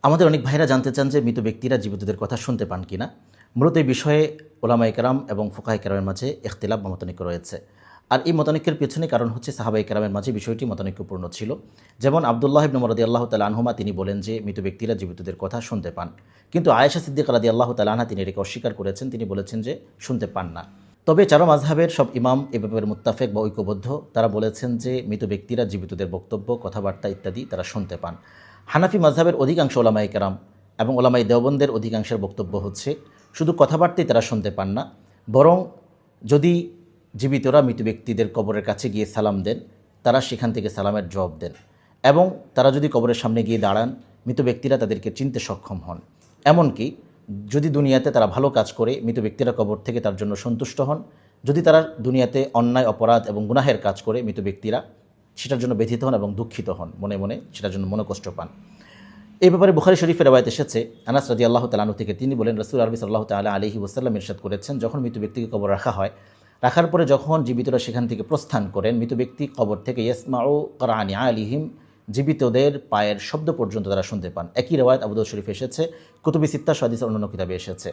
আমাদের অনেক ভাইরা জানতে চান যে মৃত ব্যক্তিরা জীবিতদের কথা শুনতে পান কিনা। মূলত এই বিষয়ে ওলামায়ে কেরাম এবং ফুকাহে কেরামের মাঝে ইখতিলাফ বা মতানৈক্য রয়েছে। আর এই মতানৈক্যের পেছনে কারণ হচ্ছে সাহাবায়ে কেরামের মাঝে বিষয়টি মতানৈক্যপূর্ণ ছিল। যেমন আব্দুল্লাহ ইবনে উমর রাদিয়াল্লাহু তাআলা আনহুমা তিনি বলেন যে মৃত ব্যক্তিরা জীবিতদের কথা শুনতে পান, কিন্তু আয়েশা সিদ্দিকা রাদিয়াল্লাহু তাআলা আনহা তিনি এটাকে অস্বীকার করেছেন, তিনি বলেছেন যে শুনতে পান না। তবে চারো মাযহাবের সব ইমাম এ ব্যাপারে মুত্তাফেক বা ঐক্যবদ্ধ, তারা বলেছেন যে মৃত ব্যক্তিরা জীবিতদের বক্তব্য, কথাবার্তা ইত্যাদি তারা শুনতে পান। হানাফি মাযহাবের অধিকাংশ ওলামায়ে কেরাম এবং ওলামায়ে দেওবন্দের অধিকাংশের বক্তব্য হচ্ছে শুধু কথাবার্তাই তারা শুনতে পান না, বরং যদি জীবিতরা মৃত ব্যক্তিদের কবরের কাছে গিয়ে সালাম দেন, তারা সেখান থেকে সালামের জবাব দেন, এবং তারা যদি কবরের সামনে গিয়ে দাঁড়ান, মৃত ব্যক্তিরা তাদেরকে চিনতে সক্ষম হন। এমনকি যদি দুনিয়াতে তারা ভালো কাজ করে, মৃত ব্যক্তিরা কবর থেকে তার জন্য সন্তুষ্ট হন। যদি তারা দুনিয়াতে অন্যায়, অপরাধ এবং গুনাহের কাজ করে, মৃত ব্যক্তিরা সেটার জন্য ব্যথিত হন এবং দুঃখিত হন, মনে মনে সেটার জন্য মনোকষ্ট পান। এই ব্যাপারে বুখারী শরীফের রওয়ায়াত এসেছে, আনাস রাদিয়াল্লাহু তাআলা আনহু থেকে, তিনি বলেন রাসূল আরবি সাল্লাল্লাহু তাআলা আলাইহি ওয়াসাল্লাম ইরশাদ করেছেন, যখন মৃত ব্যক্তিকে কবর রাখা হয়, রাখার পরে যখন জীবিতরা সেখান থেকে প্রস্থান করেন, মৃত ব্যক্তি কবর থেকে ইয়াসমাউ করানি আলিহিম, জীবিতদের পায়ের শব্দ পর্যন্ত তারা শুনতে পান। একই রওয়ায়াত আবু দাউদ শরীফে এসেছে, কুতুবি সিত্তাহ হাদিসের অন্যান্য কিতাবে এসেছে।